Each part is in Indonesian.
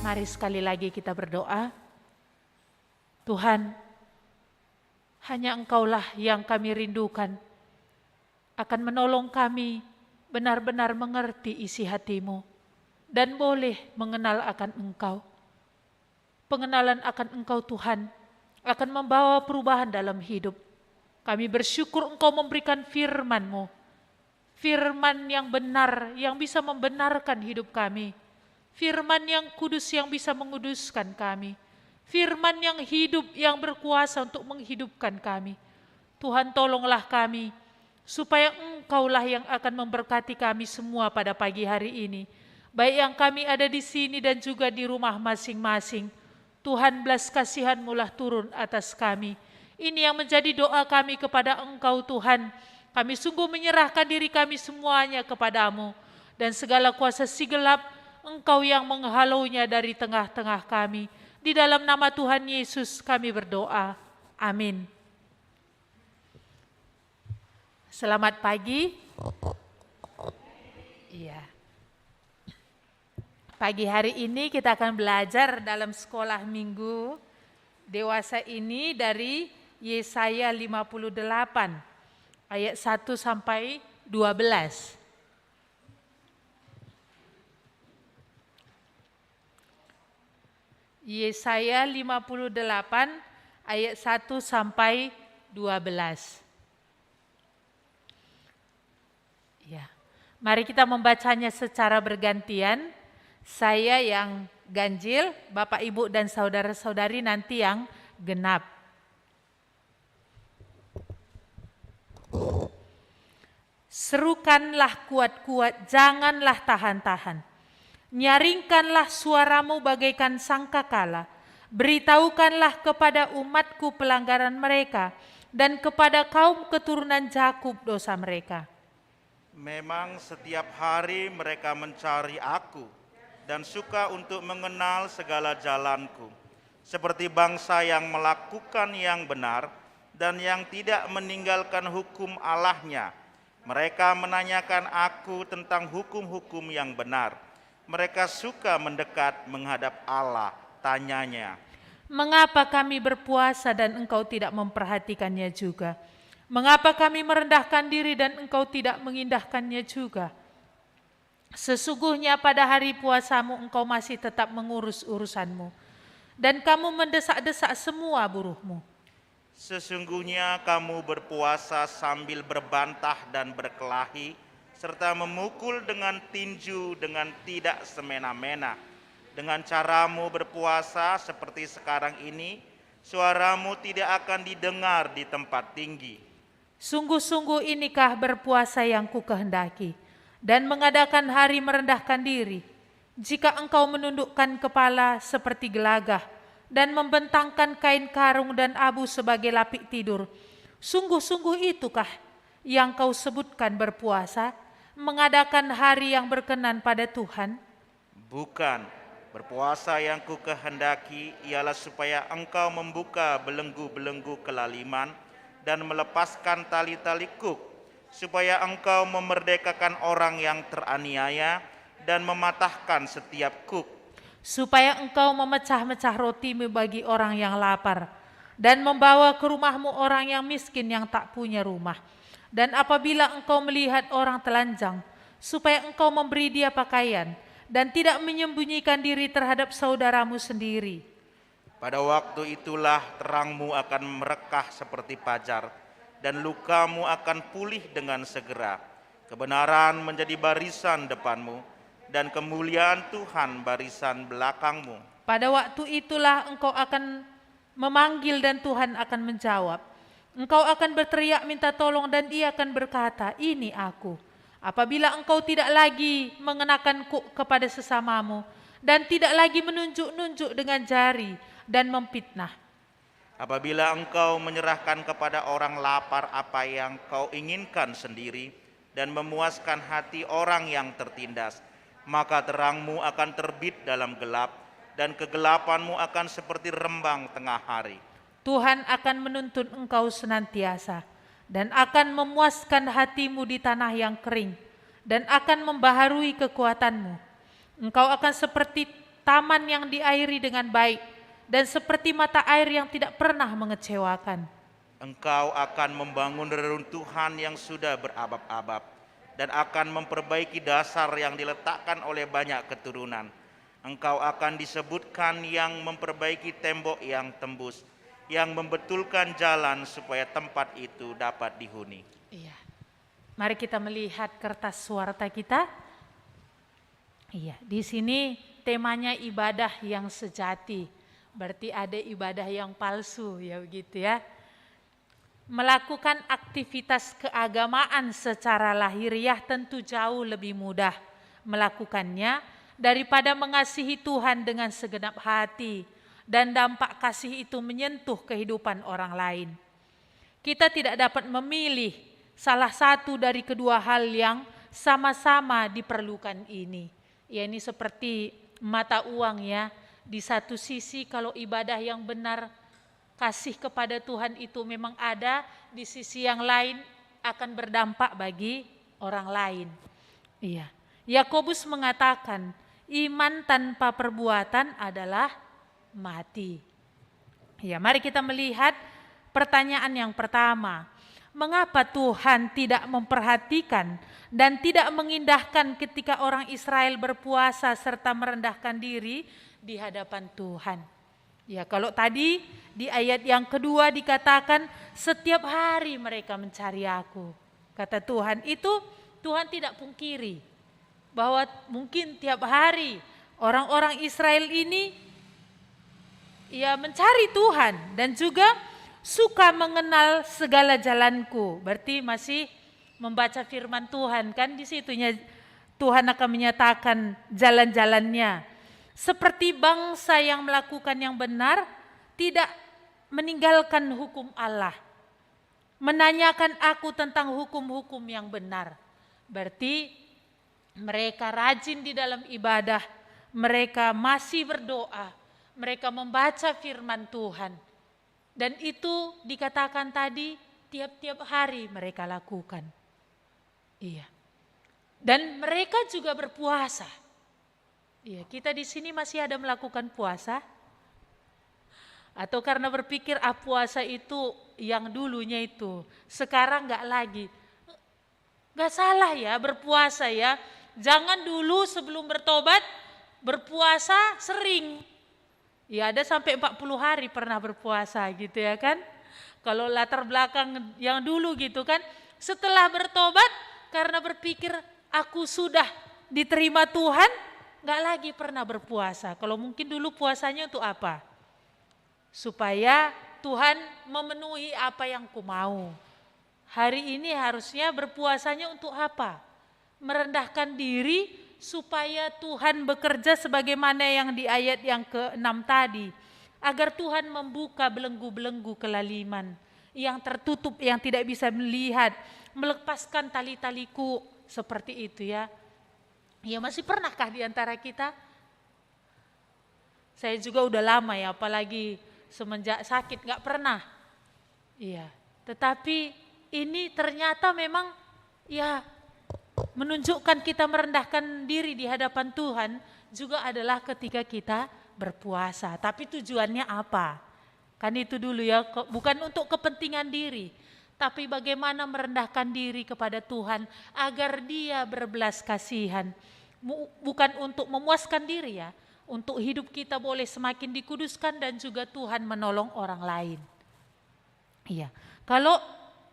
Mari sekali lagi kita berdoa. Tuhan, hanya Engkaulah yang kami rindukan, akan menolong kami benar-benar mengerti isi hati-Mu dan boleh mengenal akan Engkau. Pengenalan akan Engkau Tuhan akan membawa perubahan dalam hidup. Kami bersyukur Engkau memberikan firman-Mu, firman yang benar yang bisa membenarkan hidup kami, firman yang kudus yang bisa menguduskan kami, firman yang hidup yang berkuasa untuk menghidupkan kami. Tuhan, tolonglah kami supaya Engkaulah yang akan memberkati kami semua pada pagi hari ini, baik yang kami ada di sini dan juga di rumah masing-masing. Tuhan, belas kasihan-Mu lah turun atas kami. Ini yang menjadi doa kami kepada Engkau Tuhan. Kami sungguh menyerahkan diri kami semuanya kepada-Mu, dan segala kuasa si gelap Engkau yang menghalaunya dari tengah-tengah kami. Di dalam nama Tuhan Yesus kami berdoa. Amin. Selamat pagi. Iya. Pagi hari ini kita akan belajar dalam sekolah minggu dewasa ini dari Yesaya 58 ayat 1 sampai 12. Yesaya 58 ayat 1 sampai 12. Ya. Mari kita membacanya secara bergantian. Saya yang ganjil, Bapak Ibu dan saudara-saudari nanti yang genap. Serukanlah kuat-kuat, janganlah tahan-tahan. Nyaringkanlah suaramu bagaikan sangkakala. Beritahukanlah kepada umatku pelanggaran mereka, dan kepada kaum keturunan Yakub dosa mereka. Memang setiap hari mereka mencari aku, dan suka untuk mengenal segala jalanku. Seperti bangsa yang melakukan yang benar, dan yang tidak meninggalkan hukum Allahnya. Mereka menanyakan aku tentang hukum-hukum yang benar. Mereka suka mendekat menghadap Allah, tanyanya. Mengapa kami berpuasa dan engkau tidak memperhatikannya juga? Mengapa kami merendahkan diri dan engkau tidak mengindahkannya juga? Sesungguhnya pada hari puasamu engkau masih tetap mengurus urusanmu, dan kamu mendesak-desak semua buruhmu. Sesungguhnya kamu berpuasa sambil berbantah dan berkelahi, serta memukul dengan tinju dengan tidak semena-mena. Dengan caramu berpuasa seperti sekarang ini, suaramu tidak akan didengar di tempat tinggi. Sungguh-sungguh inikah berpuasa yang kukehendaki, dan mengadakan hari merendahkan diri, jika engkau menundukkan kepala seperti gelagah, dan membentangkan kain karung dan abu sebagai lapik tidur. Sungguh-sungguh itukah yang kau sebutkan berpuasa, mengadakan hari yang berkenan pada Tuhan? Bukan, berpuasa yang kukehendaki ialah supaya engkau membuka belenggu-belenggu kelaliman dan melepaskan tali-tali kuk, supaya engkau memerdekakan orang yang teraniaya dan mematahkan setiap kuk. Supaya engkau memecah-mecah rotimu bagi orang yang lapar, dan membawa ke rumahmu orang yang miskin yang tak punya rumah. Dan apabila engkau melihat orang telanjang, supaya engkau memberi dia pakaian, dan tidak menyembunyikan diri terhadap saudaramu sendiri. Pada waktu itulah terangmu akan merekah seperti fajar, dan lukamu akan pulih dengan segera. Kebenaran menjadi barisan depanmu, dan kemuliaan Tuhan barisan belakangmu. Pada waktu itulah engkau akan memanggil dan Tuhan akan menjawab. Engkau akan berteriak minta tolong dan Ia akan berkata, ini aku. Apabila engkau tidak lagi mengenakan kuk kepada sesamamu, dan tidak lagi menunjuk-nunjuk dengan jari dan memfitnah. Apabila engkau menyerahkan kepada orang lapar apa yang kau inginkan sendiri, dan memuaskan hati orang yang tertindas, maka terangmu akan terbit dalam gelap, dan kegelapanmu akan seperti rembang tengah hari. Tuhan akan menuntun engkau senantiasa, dan akan memuaskan hatimu di tanah yang kering, dan akan membaharui kekuatanmu. Engkau akan seperti taman yang diairi dengan baik dan seperti mata air yang tidak pernah mengecewakan. Engkau akan membangun reruntuhan yang sudah berabad-abad dan akan memperbaiki dasar yang diletakkan oleh banyak keturunan. Engkau akan disebutkan yang memperbaiki tembok yang tembus, yang membetulkan jalan supaya tempat itu dapat dihuni. Iya. Mari kita melihat kertas suarta kita. Iya, di sini temanya ibadah yang sejati. Berarti ada ibadah yang palsu, ya begitu ya. Melakukan aktivitas keagamaan secara lahiriah tentu jauh lebih mudah melakukannya daripada mengasihi Tuhan dengan segenap hati dan dampak kasih itu menyentuh kehidupan orang lain. Kita tidak dapat memilih salah satu dari kedua hal yang sama-sama diperlukan ini. Ya, ini seperti mata uang ya. Di satu sisi kalau ibadah yang benar, kasih kepada Tuhan itu memang ada, di sisi yang lain akan berdampak bagi orang lain. Iya. Yakobus mengatakan, iman tanpa perbuatan adalah mati. Ya, mari kita melihat pertanyaan yang pertama. Mengapa Tuhan tidak memperhatikan dan tidak mengindahkan ketika orang Israel berpuasa serta merendahkan diri di hadapan Tuhan? Ya, kalau tadi di ayat yang kedua dikatakan setiap hari mereka mencari aku. Kata Tuhan itu Tuhan tidak pungkiri bahwa mungkin tiap hari orang-orang Israel ini ya mencari Tuhan dan juga suka mengenal segala jalanku. Berarti masih membaca firman Tuhan kan, di situnya Tuhan akan menyatakan jalan-jalannya. Seperti bangsa yang melakukan yang benar, tidak meninggalkan hukum Allah. Menanyakan aku tentang hukum-hukum yang benar. Berarti mereka rajin di dalam ibadah, mereka masih berdoa, mereka membaca firman Tuhan. Dan itu dikatakan tadi tiap-tiap hari mereka lakukan. Iya. Dan mereka juga berpuasa. Iya, kita di sini masih ada melakukan puasa? Atau karena berpikir puasa itu yang dulunya itu, sekarang enggak lagi. Enggak salah ya berpuasa ya. Jangan dulu sebelum bertobat berpuasa sering. Ya ada sampai 40 hari pernah berpuasa gitu ya kan. Kalau latar belakang yang dulu gitu kan. Setelah bertobat karena berpikir aku sudah diterima Tuhan, nggak lagi pernah berpuasa. Kalau mungkin dulu puasanya untuk apa? Supaya Tuhan memenuhi apa yang ku mau. Hari ini harusnya berpuasanya untuk apa? Merendahkan diri supaya Tuhan bekerja sebagaimana yang di ayat yang ke-6 tadi. Agar Tuhan membuka belenggu-belenggu kelaliman yang tertutup, yang tidak bisa melihat. Melepaskan tali-taliku seperti itu ya. Ya masih pernahkah di antara kita? Saya juga udah lama ya, apalagi semenjak sakit gak pernah. Iya, tetapi ini ternyata memang ya menunjukkan kita merendahkan diri di hadapan Tuhan juga adalah ketika kita berpuasa. Tapi tujuannya apa? Kan itu dulu ya, bukan untuk kepentingan diri. Tapi bagaimana merendahkan diri kepada Tuhan agar Dia berbelas kasihan. Bukan untuk memuaskan diri ya, untuk hidup kita boleh semakin dikuduskan dan juga Tuhan menolong orang lain. Iya, kalau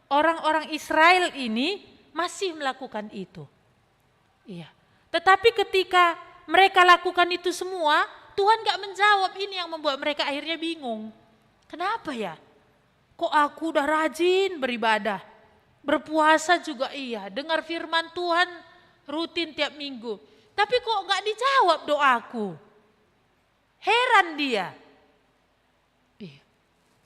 orang-orang Israel ini masih melakukan itu. Iya, tetapi ketika mereka lakukan itu semua, Tuhan gak menjawab. Ini yang membuat mereka akhirnya bingung. Kenapa ya? Kok aku udah rajin beribadah, berpuasa juga iya, dengar firman Tuhan rutin tiap minggu. Tapi kok gak dijawab doaku? Heran dia.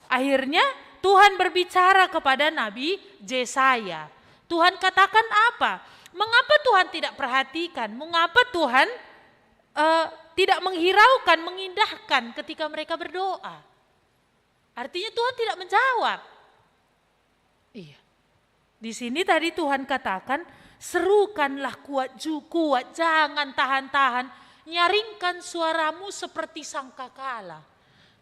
Akhirnya Tuhan berbicara kepada Nabi Yesaya. Tuhan katakan apa? Mengapa Tuhan tidak perhatikan? Mengapa Tuhan tidak menghiraukan, mengindahkan ketika mereka berdoa? Artinya Tuhan tidak menjawab. Iya. Di sini tadi Tuhan katakan, serukanlah kuat, jangan tahan-tahan. nyaringkan suaramu seperti sangkakala.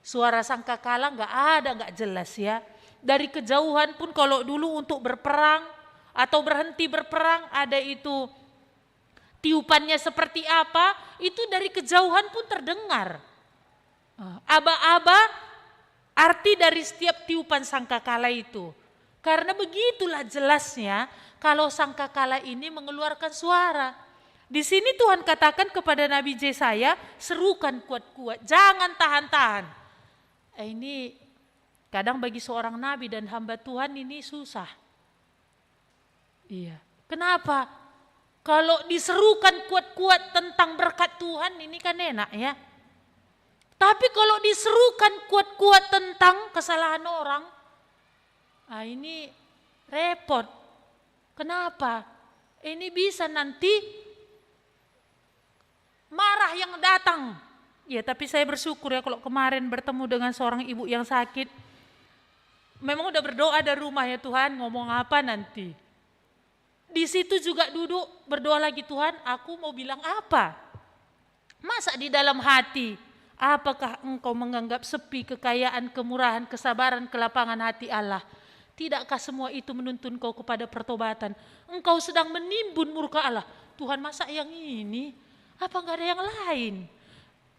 Suara sangkakala nggak jelas ya. Dari kejauhan pun kalau dulu untuk berperang atau berhenti berperang ada itu tiupannya seperti apa, itu dari kejauhan pun terdengar. Aba-aba arti dari setiap tiupan sangkakala itu. Karena begitulah jelasnya kalau sangkakala ini mengeluarkan suara. Di sini Tuhan katakan kepada Nabi Yesaya, serukan kuat-kuat, jangan tahan-tahan. Ini kadang bagi seorang nabi dan hamba Tuhan ini susah. Iya. Kenapa? Kalau diserukan kuat-kuat tentang berkat Tuhan ini kan enak ya. Tapi kalau diserukan kuat-kuat tentang kesalahan orang, ini repot. Kenapa? Ini bisa nanti marah yang datang. Ya, tapi saya bersyukur ya kalau kemarin bertemu dengan seorang ibu yang sakit. Memang udah berdoa dari rumah ya, Tuhan ngomong apa nanti. Di situ juga duduk berdoa lagi, Tuhan aku mau bilang apa. Masa di dalam hati, apakah engkau menganggap sepi kekayaan, kemurahan, kesabaran, kelapangan hati Allah? Tidakkah semua itu menuntun kau kepada pertobatan? Engkau sedang menimbun murka Allah. Tuhan masa yang ini? Apa enggak ada yang lain?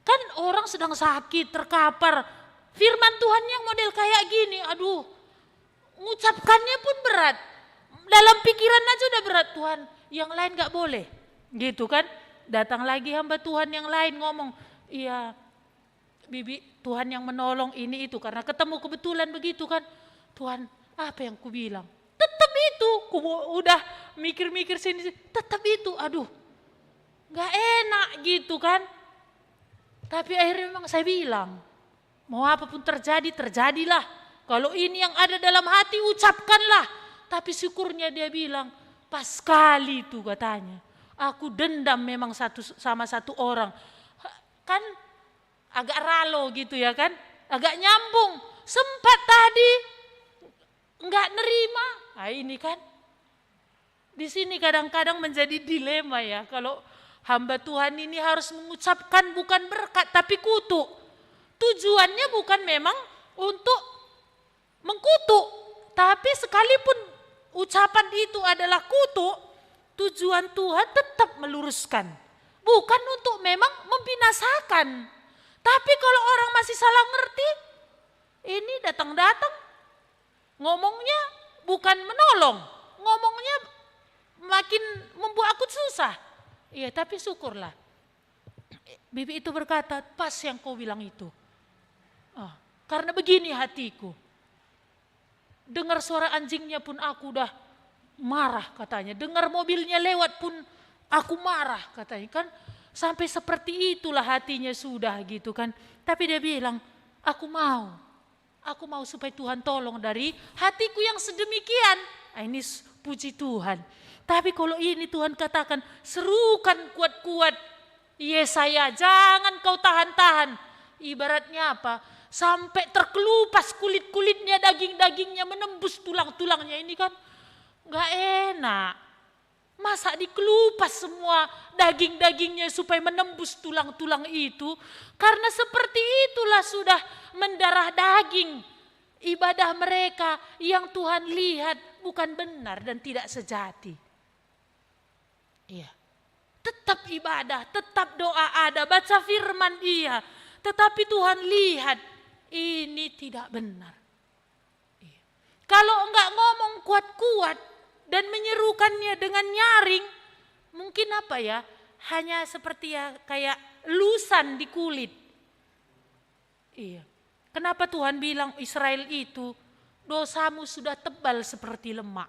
Kan orang sedang sakit, terkapar. Firman Tuhan yang model kayak gini, aduh, mengucapkannya pun berat. Dalam pikiran aja udah berat, Tuhan. Yang lain enggak boleh. Gitu kan? Datang lagi hamba Tuhan yang lain ngomong, iya Bibi, Tuhan yang menolong ini itu. Karena ketemu kebetulan begitu kan. Tuhan, apa yang ku bilang? Tetap itu. Ku udah mikir-mikir sini, tetap itu. Aduh, gak enak gitu kan. Tapi akhirnya memang saya bilang, mau apapun terjadi, terjadilah. Kalau ini yang ada dalam hati, ucapkanlah. Tapi syukurnya dia bilang, pas sekali itu katanya. Aku dendam memang sama satu orang. Kan agak ralo gitu ya kan. Agak nyambung. Sempat tadi enggak nerima. Nah ini kan. Di sini kadang-kadang menjadi dilema ya. Kalau hamba Tuhan ini harus mengucapkan bukan berkat tapi kutuk. Tujuannya bukan memang untuk mengkutuk. Tapi sekalipun ucapan itu adalah kutuk, tujuan Tuhan tetap meluruskan. Bukan untuk memang membinasakan. Tapi kalau orang masih salah ngerti, ini datang-datang ngomongnya bukan menolong. Ngomongnya makin membuat aku susah. Iya, tapi syukurlah. Bibi itu berkata, pas yang kau bilang itu. Karena begini hatiku. Dengar suara anjingnya pun aku udah marah katanya. Dengar mobilnya lewat pun aku marah katanya. Kan sampai seperti itulah hatinya sudah gitu kan. Tapi dia bilang, aku mau. Aku mau supaya Tuhan tolong dari hatiku yang sedemikian. Ini puji Tuhan. Tapi kalau ini Tuhan katakan, serukan kuat-kuat. Yesaya, jangan kau tahan-tahan. Ibaratnya apa? Sampai terkelupas kulit-kulitnya, daging-dagingnya menembus tulang-tulangnya. Ini kan gak enak. Masa dikelupas semua daging-dagingnya supaya menembus tulang-tulang itu. Karena seperti itulah sudah mendarah daging. Ibadah mereka yang Tuhan lihat bukan benar dan tidak sejati. Iya. Tetap ibadah, tetap doa ada, baca firman iya. Tetapi Tuhan lihat ini tidak benar. Iya. Kalau enggak ngomong kuat-kuat dan menyerukannya dengan nyaring, mungkin apa ya? Hanya seperti ya kayak lusan di kulit. Iya. Kenapa Tuhan bilang Israel itu dosamu sudah tebal seperti lemak?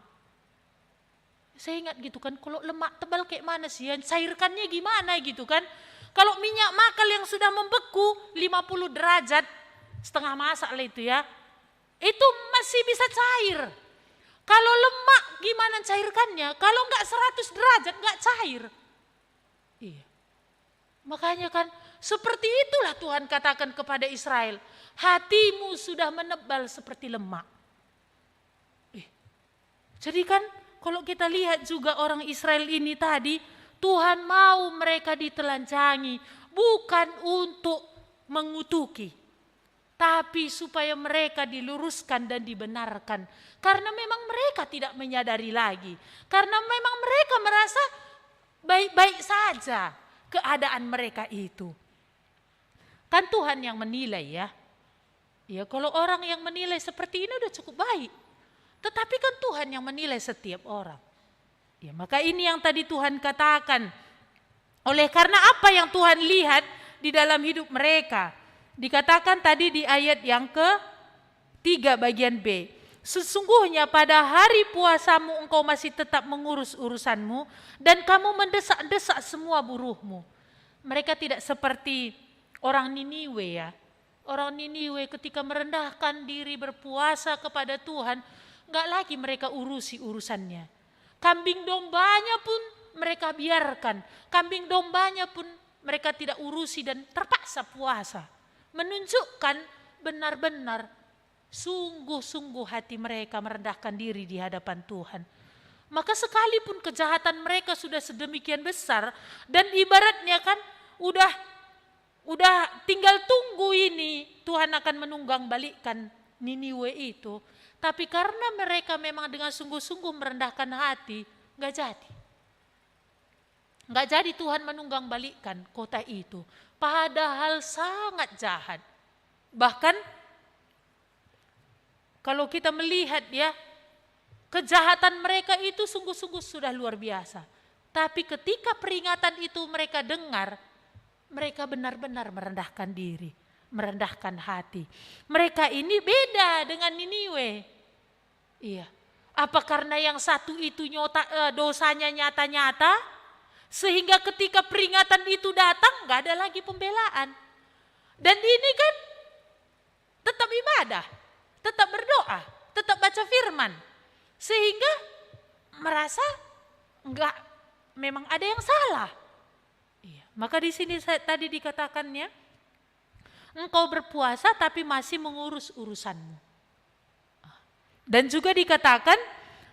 Saya ingat gitu kan, kalau lemak tebal kayak mana sih? Cairkannya gimana gitu kan? Kalau minyak makal yang sudah membeku 50 derajat, setengah masak lah itu ya, itu masih bisa cair. Kalau lemak gimana cairkannya? Kalau enggak 100 derajat enggak cair. Iya. Makanya kan seperti itulah Tuhan katakan kepada Israel, hatimu sudah menebal seperti lemak. Jadi kan kalau kita lihat juga orang Israel ini tadi, Tuhan mau mereka ditelanjangi, bukan untuk mengutuki, tapi supaya mereka diluruskan dan dibenarkan. Karena memang mereka tidak menyadari lagi. Karena memang mereka merasa baik-baik saja keadaan mereka itu. Kan Tuhan yang menilai ya. Ya kalau orang yang menilai seperti ini udah cukup baik. Tetapi kan Tuhan yang menilai setiap orang. Ya maka ini yang tadi Tuhan katakan. Oleh karena apa yang Tuhan lihat di dalam hidup mereka. Dikatakan tadi di ayat yang ke-3 bagian B. Sesungguhnya pada hari puasamu engkau masih tetap mengurus urusanmu dan kamu mendesak-desak semua buruhmu. Mereka tidak seperti orang Niniwe ya. Orang Niniwe ketika merendahkan diri berpuasa kepada Tuhan, enggak lagi mereka urusi urusannya. Kambing dombanya pun mereka biarkan. Kambing dombanya pun mereka tidak urusi dan terpaksa puasa. Menunjukkan benar-benar sungguh-sungguh hati mereka merendahkan diri di hadapan Tuhan. Maka sekalipun kejahatan mereka sudah sedemikian besar dan ibaratnya kan udah tinggal tunggu ini Tuhan akan menunggang balikkan Niniwe itu. Tapi karena mereka memang dengan sungguh-sungguh merendahkan hati, gak jadi. Gak jadi Tuhan menunggang balikkan kota itu. Padahal sangat jahat. Bahkan kalau kita melihat ya, kejahatan mereka itu sungguh-sungguh sudah luar biasa. Tapi ketika peringatan itu mereka dengar, mereka benar-benar merendahkan diri, merendahkan hati. Mereka ini beda dengan Niniwe. Iya. Apa karena yang satu itu dosanya nyata-nyata, sehingga ketika peringatan itu datang gak ada lagi pembelaan. Dan ini kan tetap ibadah, tetap berdoa, tetap baca firman. Sehingga merasa enggak memang ada yang salah. Iya. Maka di sini tadi dikatakannya, engkau berpuasa tapi masih mengurus urusanmu. Dan juga dikatakan,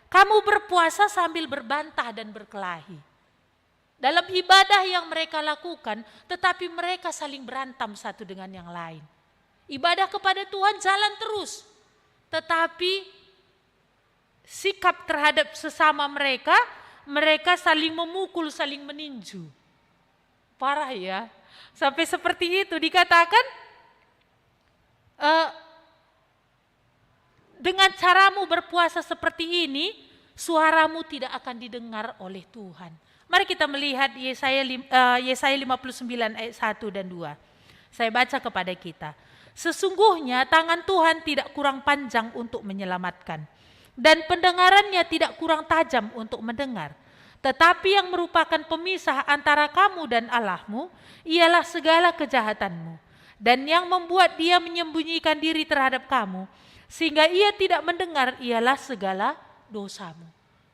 kamu berpuasa sambil berbantah dan berkelahi. Dalam ibadah yang mereka lakukan, tetapi mereka saling berantem satu dengan yang lain. Ibadah kepada Tuhan jalan terus, tetapi sikap terhadap sesama mereka saling memukul, saling meninju. Parah ya, sampai seperti itu dikatakan, dengan caramu berpuasa seperti ini, suaramu tidak akan didengar oleh Tuhan. Mari kita melihat Yesaya 59 ayat 1 dan 2. Saya baca kepada kita. Sesungguhnya tangan Tuhan tidak kurang panjang untuk menyelamatkan, dan pendengarannya tidak kurang tajam untuk mendengar. Tetapi yang merupakan pemisah antara kamu dan Allahmu, ialah segala kejahatanmu. Dan yang membuat dia menyembunyikan diri terhadap kamu, sehingga ia tidak mendengar, ialah segala dosamu.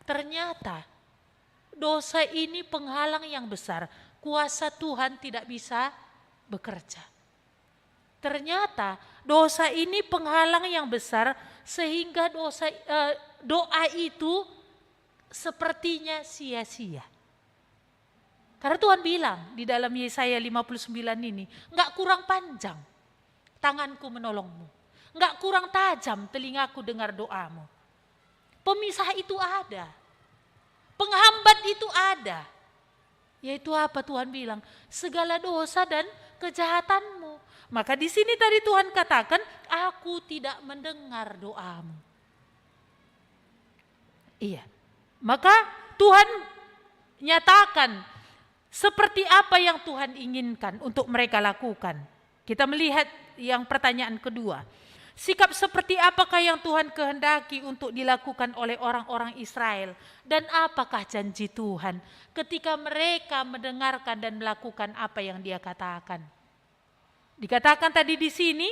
Ternyata dosa ini penghalang yang besar. Kuasa Tuhan tidak bisa bekerja. Ternyata dosa ini penghalang yang besar sehingga doa itu sepertinya sia-sia. Karena Tuhan bilang di dalam Yesaya 59 ini, enggak kurang panjang tanganku menolongmu. Enggak kurang tajam telingaku dengar doamu. Pemisah itu ada. Penghambat itu ada. Yaitu apa Tuhan bilang? Segala dosa dan kejahatanmu. Maka di sini tadi Tuhan katakan, aku tidak mendengar doamu. Iya. Maka Tuhan nyatakan seperti apa yang Tuhan inginkan untuk mereka lakukan. Kita melihat yang pertanyaan kedua. Sikap seperti apakah yang Tuhan kehendaki untuk dilakukan oleh orang-orang Israel? Dan apakah janji Tuhan ketika mereka mendengarkan dan melakukan apa yang Dia katakan? Dikatakan tadi di sini,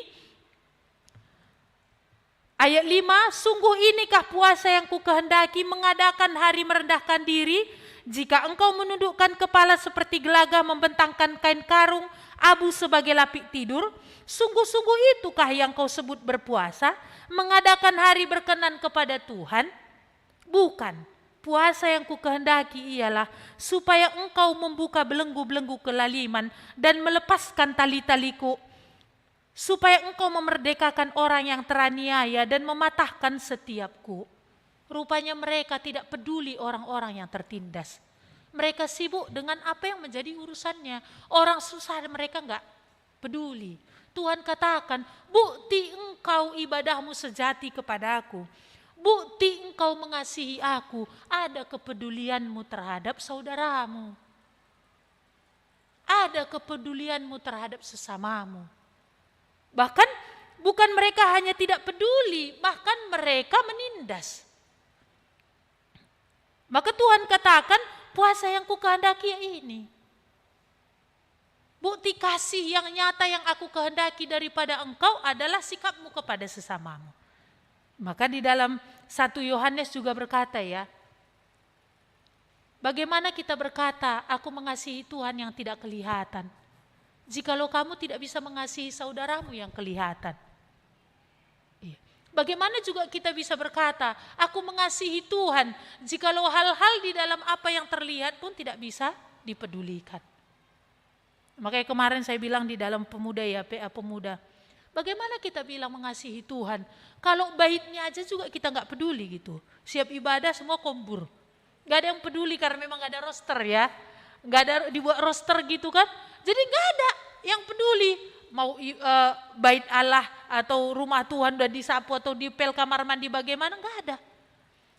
ayat 5, sungguh inikah puasa yang kukehendaki, mengadakan hari merendahkan diri, jika engkau menundukkan kepala seperti gelaga, membentangkan kain karung, abu sebagai lapik tidur. Sungguh-sungguh itukah yang kau sebut berpuasa, mengadakan hari berkenan kepada Tuhan? Bukan, puasa yang kukehendaki ialah supaya engkau membuka belenggu-belenggu kelaliman dan melepaskan tali-taliku, supaya engkau memerdekakan orang yang teraniaya dan mematahkan setiapku. Rupanya mereka tidak peduli orang-orang yang tertindas. Mereka sibuk dengan apa yang menjadi urusannya. Orang susah mereka enggak peduli. Tuhan katakan, bukti engkau ibadahmu sejati kepadaku. Bukti engkau mengasihi aku, ada kepedulianmu terhadap saudaramu. Ada kepedulianmu terhadap sesamamu. Bahkan bukan mereka hanya tidak peduli, bahkan mereka menindas. Maka Tuhan katakan, puasa yang kukehendaki ini. Bukti kasih yang nyata yang aku kehendaki daripada engkau adalah sikapmu kepada sesamamu. Maka di dalam 1 Yohanes juga berkata ya, bagaimana kita berkata, aku mengasihi Tuhan yang tidak kelihatan, jikalau kamu tidak bisa mengasihi saudaramu yang kelihatan. Bagaimana juga kita bisa berkata, aku mengasihi Tuhan, jikalau hal-hal di dalam apa yang terlihat pun tidak bisa dipedulikan. Makanya kemarin saya bilang di dalam pemuda ya, PA Pemuda, bagaimana kita bilang mengasihi Tuhan, kalau baitnya aja juga kita nggak peduli gitu. Siap ibadah semua kombur. Nggak ada yang peduli karena memang nggak ada roster ya. Nggak ada dibuat roster gitu kan. Jadi nggak ada yang peduli. Mau bait Allah atau rumah Tuhan udah disapu atau dipel kamar mandi bagaimana, nggak ada.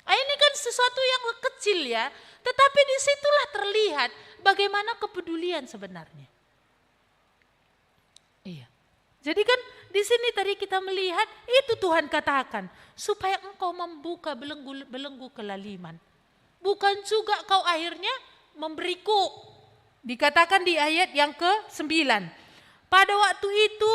Ini kan sesuatu yang kecil ya. Tetapi disitulah terlihat bagaimana kepedulian sebenarnya. Iya. Jadi kan di sini tadi kita melihat itu Tuhan katakan supaya engkau membuka belenggu kelaliman. Bukan juga kau akhirnya memberiku. Dikatakan di ayat yang ke-9. Pada waktu itu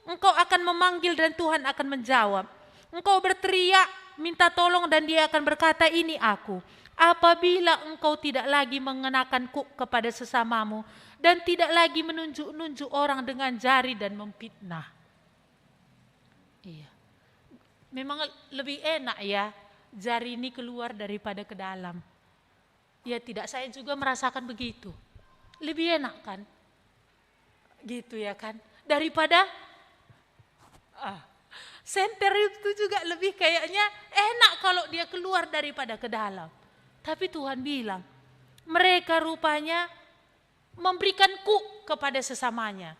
engkau akan memanggil dan Tuhan akan menjawab. Engkau berteriak minta tolong dan dia akan berkata ini aku. Apabila engkau tidak lagi mengenakan kuk kepada sesamamu dan tidak lagi menunjuk-nunjuk orang dengan jari dan memfitnah. Iya. Memang lebih enak ya jari ini keluar daripada ke dalam. Ya tidak, saya juga merasakan begitu. Lebih enak kan? Gitu ya kan? Daripada senter itu juga lebih kayaknya enak kalau dia keluar daripada ke dalam. Tapi Tuhan bilang, mereka rupanya memberikan kuk kepada sesamanya.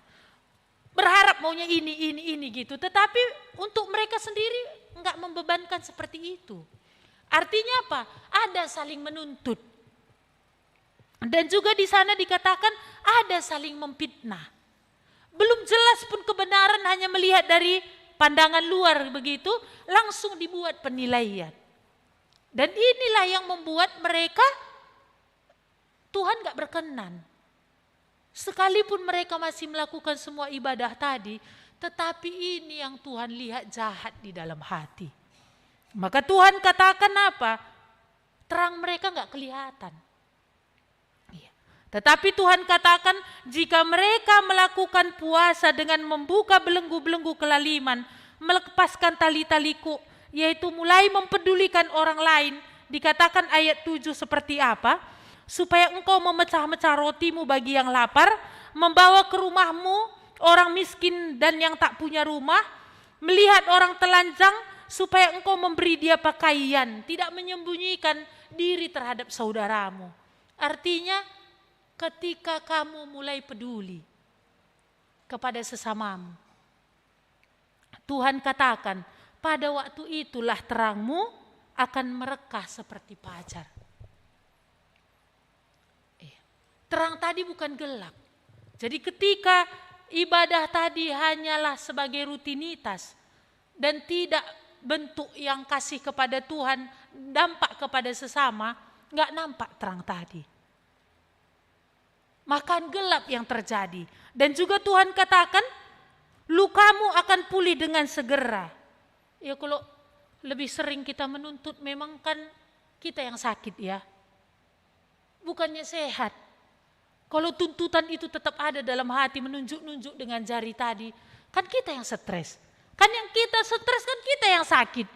Berharap maunya ini gitu. Tetapi untuk mereka sendiri enggak membebankan seperti itu. Artinya apa? Ada saling menuntut. Dan juga di sana dikatakan ada saling memfitnah. Belum jelas pun kebenaran, hanya melihat dari pandangan luar begitu, langsung dibuat penilaian. Dan inilah yang membuat mereka Tuhan gak berkenan. Sekalipun mereka masih melakukan semua ibadah tadi, tetapi ini yang Tuhan lihat jahat di dalam hati. Maka Tuhan katakan apa? Terang mereka gak kelihatan. Tetapi Tuhan katakan jika mereka melakukan puasa dengan membuka belenggu-belenggu kelaliman, melepaskan tali-taliku, yaitu mulai mempedulikan orang lain, dikatakan ayat 7 seperti apa? Supaya engkau memecah-mecah rotimu bagi yang lapar, membawa ke rumahmu orang miskin dan yang tak punya rumah, melihat orang telanjang, supaya engkau memberi dia pakaian, tidak menyembunyikan diri terhadap saudaramu. Artinya, ketika kamu mulai peduli kepada sesamamu, Tuhan katakan, pada waktu itulah terangmu akan merekah seperti fajar. Terang tadi bukan gelap. Jadi ketika ibadah tadi hanyalah sebagai rutinitas dan tidak bentuk yang kasih kepada Tuhan, dampak kepada sesama, nggak nampak terang tadi. Makan gelap yang terjadi. Dan juga Tuhan katakan, lukamu akan pulih dengan segera. Ya kalau lebih sering kita menuntut, memang kan kita yang sakit ya. Bukannya sehat. Kalau tuntutan itu tetap ada dalam hati, menunjuk-nunjuk dengan jari tadi, kan kita yang stres. Kan yang kita stres kan kita yang sakit.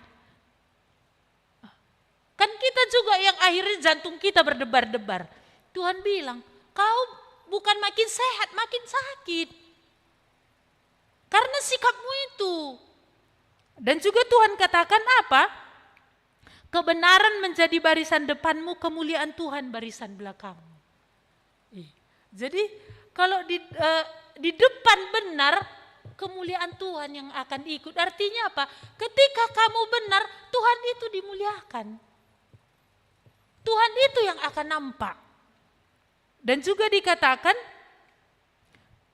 Kan kita juga yang akhirnya jantung kita berdebar-debar. Tuhan bilang, kau bukan makin sehat, makin sakit. Karena sikapmu itu. Dan juga Tuhan katakan apa? Kebenaran menjadi barisan depanmu, kemuliaan Tuhan barisan belakangmu. Jadi kalau di depan benar, kemuliaan Tuhan yang akan ikut. Artinya apa? Ketika kamu benar, Tuhan itu dimuliakan. Tuhan itu yang akan nampak. Dan juga dikatakan,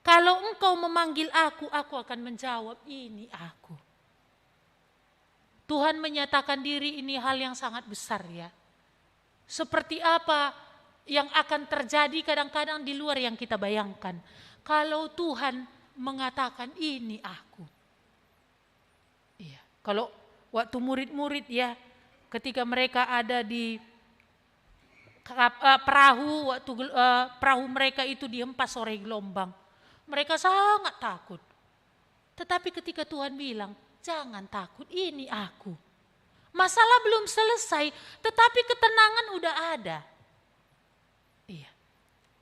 kalau engkau memanggil aku akan menjawab, ini aku. Tuhan menyatakan diri, ini hal yang sangat besar ya. Seperti apa yang akan terjadi kadang-kadang di luar yang kita bayangkan. Kalau Tuhan mengatakan ini aku. Iya. Kalau waktu murid-murid ya, ketika mereka ada di perahu, waktu perahu mereka itu dihempas oleh gelombang, mereka sangat takut. Tetapi ketika Tuhan bilang, jangan takut, ini aku. Masalah belum selesai, tetapi ketenangan udah ada. Iya.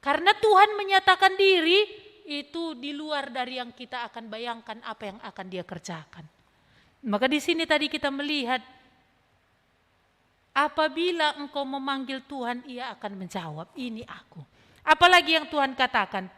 Karena Tuhan menyatakan diri, itu di luar dari yang kita akan bayangkan apa yang akan Dia kerjakan. Maka di sini tadi kita melihat, apabila engkau memanggil Tuhan, Ia akan menjawab, ini aku. Apalagi yang Tuhan katakan.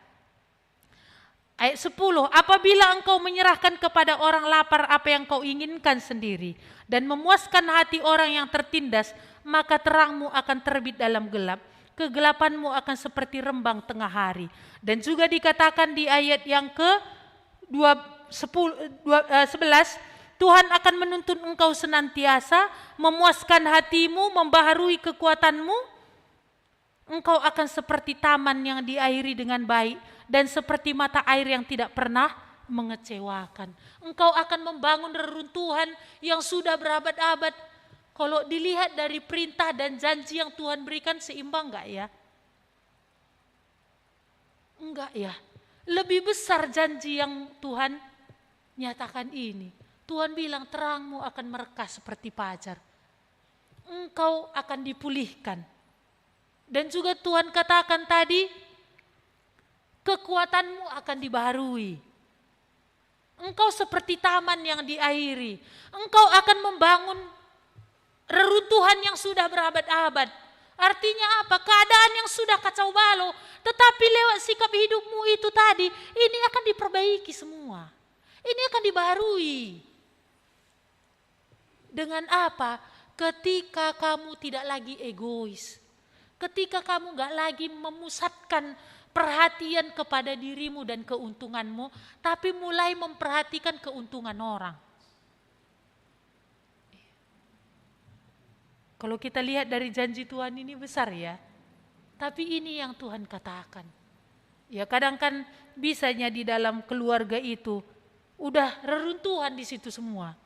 Ayat 10, apabila engkau menyerahkan kepada orang lapar apa yang kau inginkan sendiri, dan memuaskan hati orang yang tertindas, maka terangmu akan terbit dalam gelap, kegelapanmu akan seperti rembang tengah hari. Dan juga dikatakan di ayat yang ke-11, Tuhan akan menuntun engkau senantiasa, memuaskan hatimu, membaharui kekuatanmu. Engkau akan seperti taman yang diairi dengan baik, dan seperti mata air yang tidak pernah mengecewakan. Engkau akan membangun reruntuhan yang sudah berabad-abad. Kalau dilihat dari perintah dan janji yang Tuhan berikan, seimbang enggak ya? Enggak ya. Lebih besar janji yang Tuhan nyatakan ini. Tuhan bilang, terangmu akan merekah seperti fajar. Engkau akan dipulihkan. Dan juga Tuhan katakan tadi, kekuatanmu akan dibaharui. Engkau seperti taman yang diairi. Engkau akan membangun reruntuhan yang sudah berabad-abad. Artinya apa? Keadaan yang sudah kacau balau, tetapi lewat sikap hidupmu itu tadi, ini akan diperbaiki semua. Ini akan dibaharui. Dengan apa? Ketika kamu tidak lagi egois. Ketika kamu gak lagi memusatkan perhatian kepada dirimu dan keuntunganmu, tapi mulai memperhatikan keuntungan orang. Kalau kita lihat dari janji Tuhan ini besar ya, tapi ini yang Tuhan katakan. Ya kadang kan bisanya di dalam keluarga itu, udah reruntuhan di situ semua.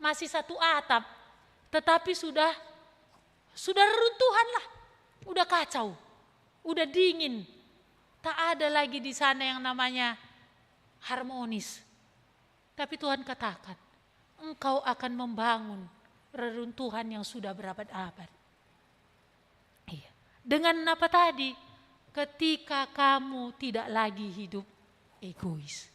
Masih satu atap, tetapi sudah reruntuhan lah. Udah kacau, udah dingin. Tak ada lagi di sana yang namanya harmonis. Tapi Tuhan katakan, engkau akan membangun reruntuhan yang sudah berabad-abad. Iya. Dengan apa tadi? Ketika kamu tidak lagi hidup egois.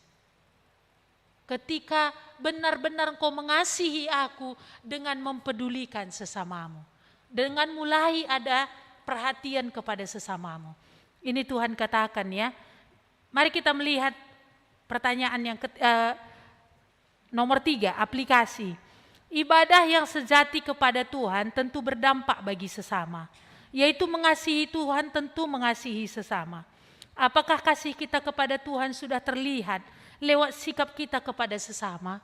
Ketika benar-benar engkau mengasihi aku dengan mempedulikan sesamamu. Dengan mulai ada perhatian kepada sesamamu. Ini Tuhan katakan ya. Mari kita melihat pertanyaan yang nomor 3, aplikasi. Ibadah yang sejati kepada Tuhan tentu berdampak bagi sesama. Yaitu mengasihi Tuhan tentu mengasihi sesama. Apakah kasih kita kepada Tuhan sudah terlihat lewat sikap kita kepada sesama?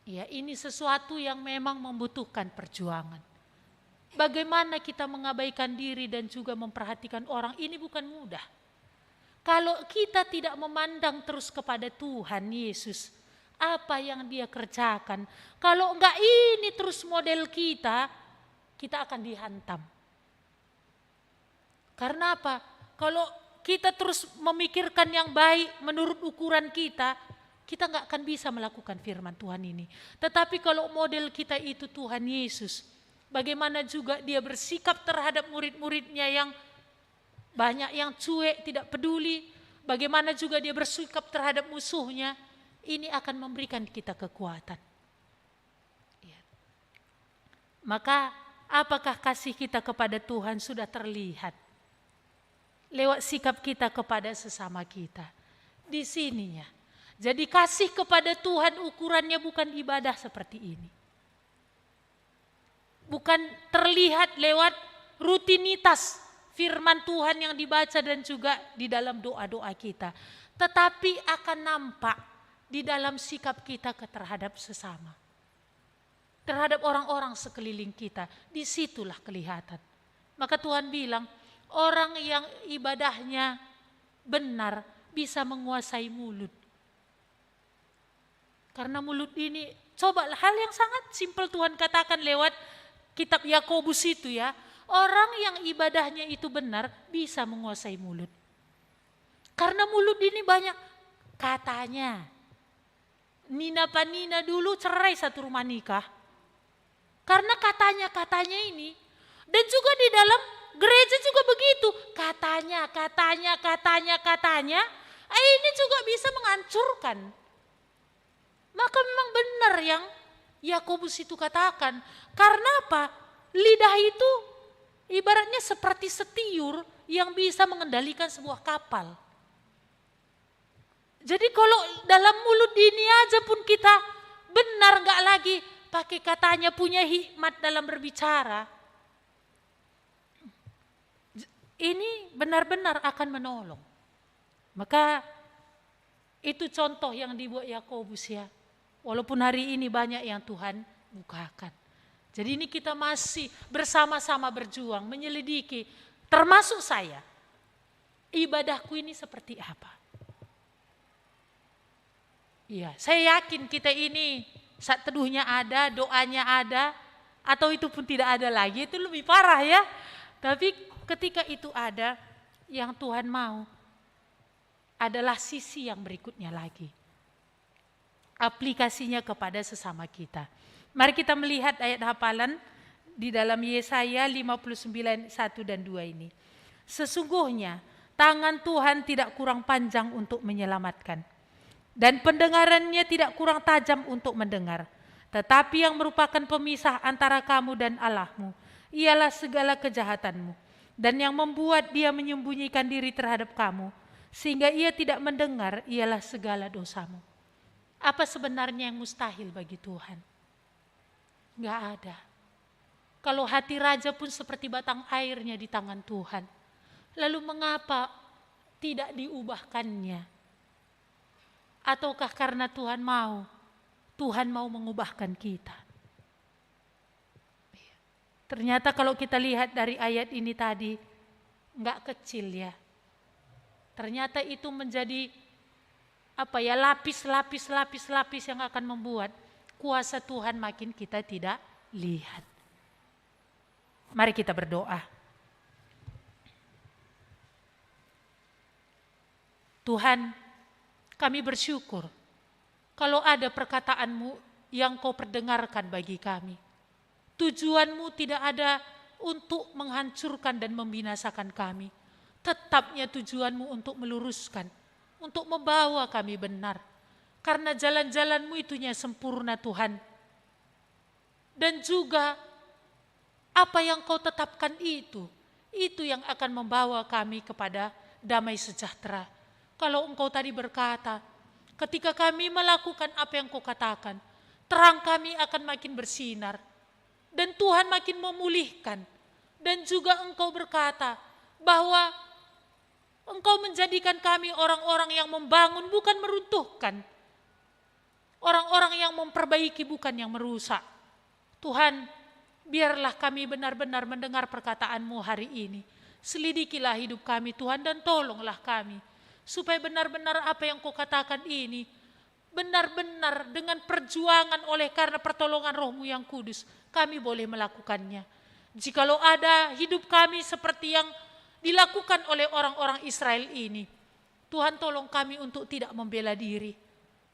Ya, ini sesuatu yang memang membutuhkan perjuangan. Bagaimana kita mengabaikan diri dan juga memperhatikan orang, ini bukan mudah. Kalau kita tidak memandang terus kepada Tuhan Yesus, apa yang Dia kerjakan, kalau enggak ini terus model kita akan dihantam. Karena apa? Kalau kita terus memikirkan yang baik menurut ukuran kita enggak akan bisa melakukan firman Tuhan ini. Tetapi kalau model kita itu Tuhan Yesus, Bagaimana juga dia bersikap terhadap murid-muridnya yang banyak yang cuek, tidak peduli. Bagaimana juga dia bersikap terhadap musuhnya. Ini akan memberikan kita kekuatan. Ya. Maka apakah kasih kita kepada Tuhan sudah terlihat lewat sikap kita kepada sesama kita. Di sininya. Jadi kasih kepada Tuhan ukurannya bukan ibadah seperti ini. Bukan terlihat lewat rutinitas firman Tuhan yang dibaca dan juga di dalam doa-doa kita. Tetapi akan nampak di dalam sikap kita terhadap sesama. Terhadap orang-orang sekeliling kita. Disitulah kelihatan. Maka Tuhan bilang, orang yang ibadahnya benar bisa menguasai mulut. Karena mulut ini, coba hal yang sangat simpel Tuhan katakan lewat kitab Yakobus itu ya. Orang yang ibadahnya itu benar bisa menguasai mulut. Karena mulut ini banyak katanya. Nina Panina dulu cerai satu rumah nikah. Karena katanya ini. Dan juga di dalam gereja juga begitu. Katanya. Ini juga bisa menghancurkan. Maka memang benar yang Yakobus itu katakan. Karena apa? Lidah itu ibaratnya seperti setiur yang bisa mengendalikan sebuah kapal. Jadi kalau dalam mulut ini aja pun kita benar, gak lagi pakai katanya punya hikmat dalam berbicara. Ini benar-benar akan menolong. Maka itu contoh yang dibuat Yakobus ya. Walaupun hari ini banyak yang Tuhan bukakan. Jadi ini kita masih bersama-sama berjuang, menyelidiki. Termasuk saya. Ibadahku ini seperti apa? Iya, saya yakin kita ini saat teduhnya ada, doanya ada. Atau itu pun tidak ada lagi, itu lebih parah ya. Tapi ketika itu ada, yang Tuhan mau adalah sisi yang berikutnya lagi. Aplikasinya kepada sesama kita. Mari kita melihat ayat hafalan di dalam Yesaya 59, 1 dan 2 ini. Sesungguhnya tangan Tuhan tidak kurang panjang untuk menyelamatkan. Dan pendengarannya tidak kurang tajam untuk mendengar. Tetapi yang merupakan pemisah antara kamu dan Allahmu, ialah segala kejahatanmu. Dan yang membuat dia menyembunyikan diri terhadap kamu, sehingga ia tidak mendengar, ialah segala dosamu. Apa sebenarnya yang mustahil bagi Tuhan? Gak ada. Kalau hati raja pun seperti batang airnya di tangan Tuhan. Lalu mengapa tidak diubahkannya? Ataukah karena Tuhan mau mengubahkan kita? Ternyata kalau kita lihat dari ayat ini tadi, gak kecil ya. Ternyata itu menjadi lapis yang akan membuat kuasa Tuhan makin kita tidak lihat. Mari kita berdoa. Tuhan, kami bersyukur kalau ada perkataan-Mu yang Kau perdengarkan bagi kami. Tujuan-Mu tidak ada untuk menghancurkan dan membinasakan kami. Tetapnya tujuan-Mu untuk meluruskan, untuk membawa kami benar. Karena jalan-jalan-Mu itunya sempurna Tuhan. Dan juga apa yang Kau tetapkan itu yang akan membawa kami kepada damai sejahtera. Kalau Engkau tadi berkata, ketika kami melakukan apa yang Kau katakan, terang kami akan makin bersinar. Dan Tuhan makin memulihkan. Dan juga Engkau berkata bahwa Engkau menjadikan kami orang-orang yang membangun bukan meruntuhkan. Orang-orang yang memperbaiki bukan yang merusak. Tuhan, biarlah kami benar-benar mendengar perkataan-Mu hari ini. Selidikilah hidup kami Tuhan dan tolonglah kami. Supaya benar-benar apa yang Kau katakan ini benar-benar dengan perjuangan oleh karena pertolongan Roh-Mu yang kudus kami boleh melakukannya. Jikalau ada hidup kami seperti yang dilakukan oleh orang-orang Israel ini, Tuhan tolong kami untuk tidak membela diri.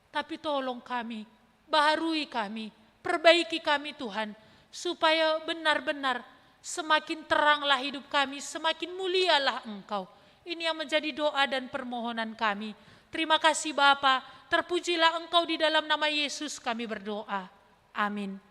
Tapi tolong kami, baharui kami, perbaiki kami Tuhan. supaya benar-benar semakin teranglah hidup kami, semakin mulialah Engkau. Ini yang menjadi doa dan permohonan kami. Terima kasih Bapa, terpujilah Engkau, di dalam nama Yesus kami berdoa. Amin.